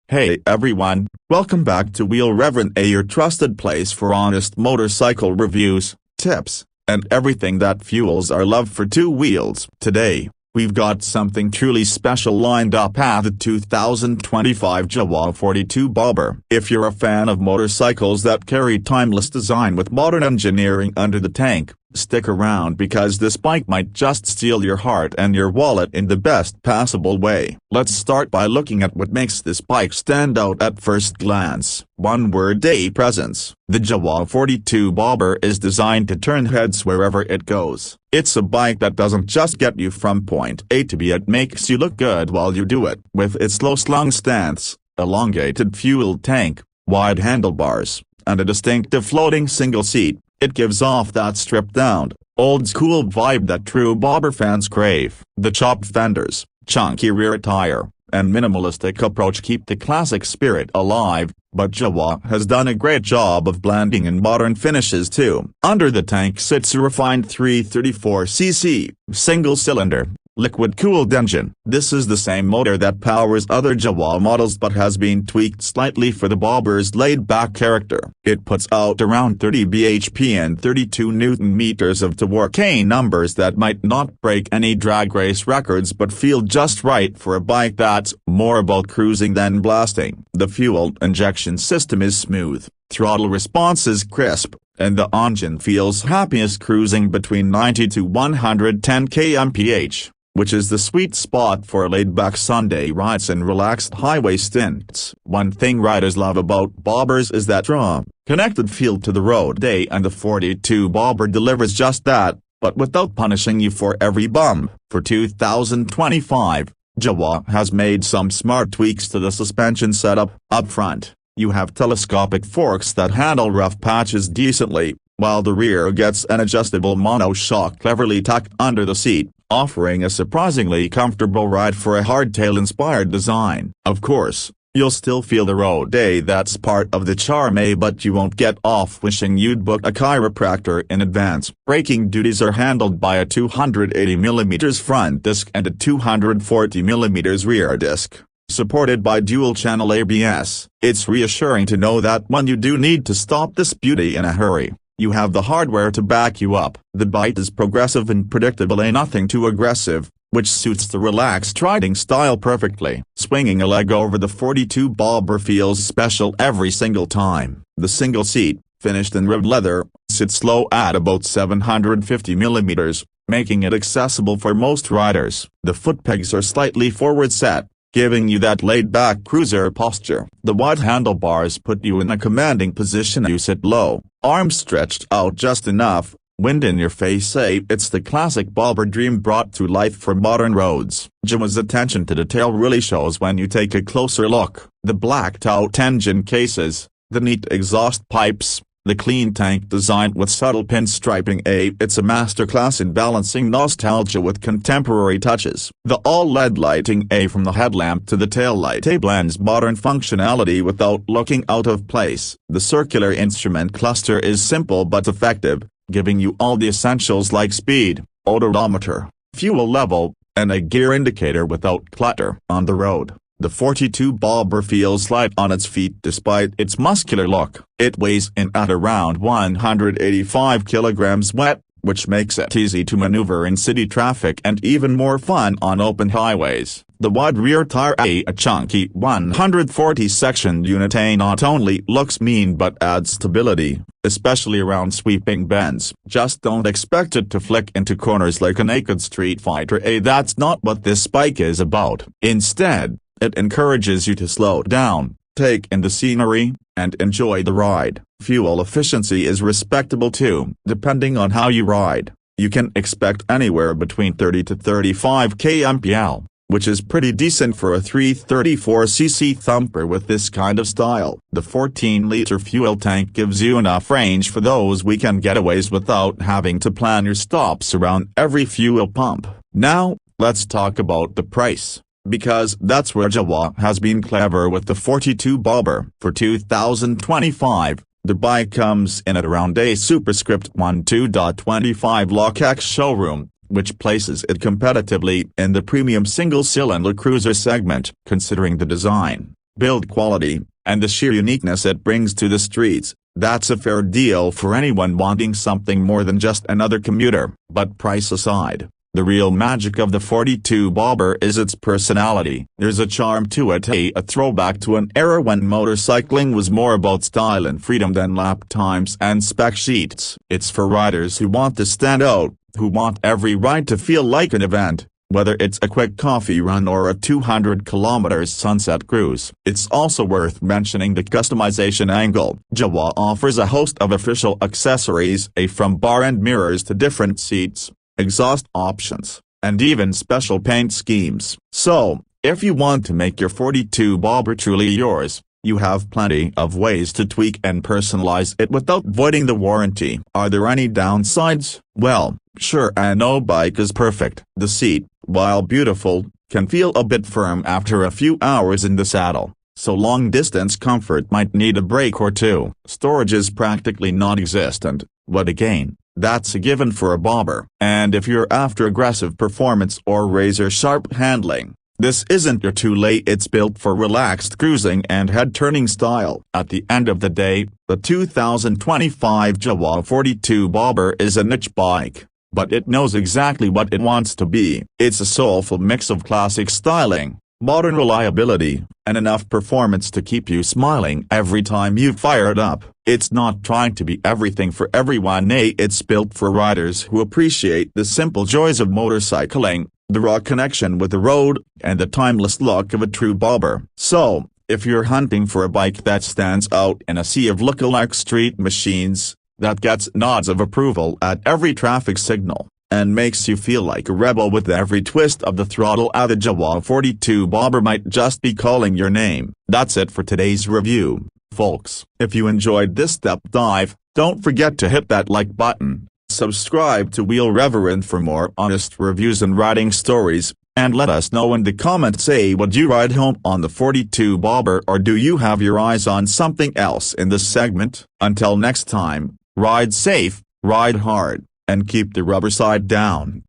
Hey everyone, welcome back to Wheel Reverend A, your trusted place for honest motorcycle reviews, tips, and everything that fuels our love for two wheels. Today, we've got something truly special lined up at the 2025 Jawa 42 Bobber. If you're a fan of motorcycles that carry timeless design with modern engineering under the tank, stick around because this bike might just steal your heart and your wallet in the best possible way. Let's start by looking at what makes this bike stand out at first glance. One word: presence. The Jawa 42 Bobber is designed to turn heads wherever it goes. It's a bike that doesn't just get you from point A to B, it makes you look good while you do it. With its low-slung stance, elongated fuel tank, wide handlebars, and a distinctive floating single seat, it gives off that stripped-down, old-school vibe that true bobber fans crave. The chopped fenders, chunky rear tire, and minimalistic approach keep the classic spirit alive, but Jawa has done a great job of blending in modern finishes too. Under the tank sits a refined 334cc, single-cylinder, liquid-cooled engine. This is the same motor that powers other Jawa models but has been tweaked slightly for the Bobber's laid-back character. It puts out around 30 bhp and 32 Nm of torque, numbers that might not break any drag race records but feel just right for a bike that's more about cruising than blasting. The fuel injection system is smooth, throttle response is crisp, and the engine feels happiest cruising between 90 to 110 kmph, which is the sweet spot for laid-back Sunday rides and relaxed highway stints. One thing riders love about Bobbers is that raw, connected feel to the road, and the 42 Bobber delivers just that, but without punishing you for every bump. For 2025, Jawa has made some smart tweaks to the suspension setup. Up front, you have telescopic forks that handle rough patches decently, while the rear gets an adjustable monoshock cleverly tucked under the seat, offering a surprisingly comfortable ride for a hardtail-inspired design. Of course, you'll still feel the road, that's part of the charm, but you won't get off wishing you'd book a chiropractor in advance. Braking duties are handled by a 280mm front disc and a 240mm rear disc, supported by dual-channel ABS. It's reassuring to know that when you do need to stop this beauty in a hurry, you have the hardware to back you up. The bite is progressive and predictable, nothing too aggressive, which suits the relaxed riding style perfectly. Swinging a leg over the 42 Bobber feels special every single time. The single seat, finished in ribbed leather, sits low at about 750mm, making it accessible for most riders. The foot pegs are slightly forward set, giving you that laid-back cruiser posture. The wide handlebars put you in a commanding position. You sit low, arms stretched out just enough, wind in your face. It's the classic Bobber dream brought to life for modern roads. Jawa's attention to detail really shows when you take a closer look. The blacked-out engine cases, the neat exhaust pipes, the clean tank design with subtle pinstriping. It's a masterclass in balancing nostalgia with contemporary touches. The all-LED lighting, from the headlamp to the taillight, blends modern functionality without looking out of place. The circular instrument cluster is simple but effective, giving you all the essentials like speed, odometer, fuel level, and a gear indicator without clutter. On the road, the 42 Bobber feels light on its feet despite its muscular look. It weighs in at around 185 kilograms wet, which makes it easy to maneuver in city traffic and even more fun on open highways. The wide rear tire, a chunky 140 section unit, not only looks mean but adds stability, especially around sweeping bends. Just don't expect it to flick into corners like a naked Street Fighter. That's not what this bike is about. Instead, it encourages you to slow down, take in the scenery, and enjoy the ride. Fuel efficiency is respectable too. Depending on how you ride, you can expect anywhere between 30 to 35 kmpl, which is pretty decent for a 334cc thumper with this kind of style. The 14-liter fuel tank gives you enough range for those weekend getaways without having to plan your stops around every fuel pump. Now, let's talk about the price, because that's where Jawa has been clever with the 42 Bobber. For 2025, the bike comes in at around a superscript 12.25 lakh ex showroom, which places it competitively in the premium single-cylinder cruiser segment. Considering the design, build quality, and the sheer uniqueness it brings to the streets. That's a fair deal for anyone wanting something more than just another commuter. But price aside, the real magic of the 42 Bobber is its personality. There's a charm to it, a throwback to an era when motorcycling was more about style and freedom than lap times and spec sheets. It's for riders who want to stand out, who want every ride to feel like an event, whether it's a quick coffee run or a 200-kilometer sunset cruise. It's also worth mentioning the customization angle. Jawa offers a host of official accessories, from bar and mirrors to different seats, exhaust options, and even special paint schemes. So, if you want to make your 42 Bobber truly yours, you have plenty of ways to tweak and personalize it without voiding the warranty. Are there any downsides? Well, sure, no bike is perfect. The seat, while beautiful, can feel a bit firm after a few hours in the saddle, so long-distance comfort might need a break or two. Storage is practically non-existent, but again, that's a given for a Bobber. And if you're after aggressive performance or razor-sharp handling, this isn't your too late. It's built for relaxed cruising and head-turning style. At the end of the day, the 2025 Jawa 42 Bobber is a niche bike, but it knows exactly what it wants to be. It's a soulful mix of classic styling, modern reliability, and enough performance to keep you smiling every time you fire it up. It's not trying to be everything for everyone. It's built for riders who appreciate the simple joys of motorcycling, the raw connection with the road, and the timeless look of a true Bobber. So, if you're hunting for a bike that stands out in a sea of lookalike street machines, that gets nods of approval at every traffic signal, and makes you feel like a rebel with every twist of the throttle, the Jawa 42 Bobber might just be calling your name. That's it for today's review, folks. If you enjoyed this deep dive, don't forget to hit that like button. Subscribe to Wheel Reverend for more honest reviews and riding stories, and let us know in the comments, would you ride home on the 42 Bobber, or do you have your eyes on something else in this segment? Until next time, ride safe, ride hard, and keep the rubber side down.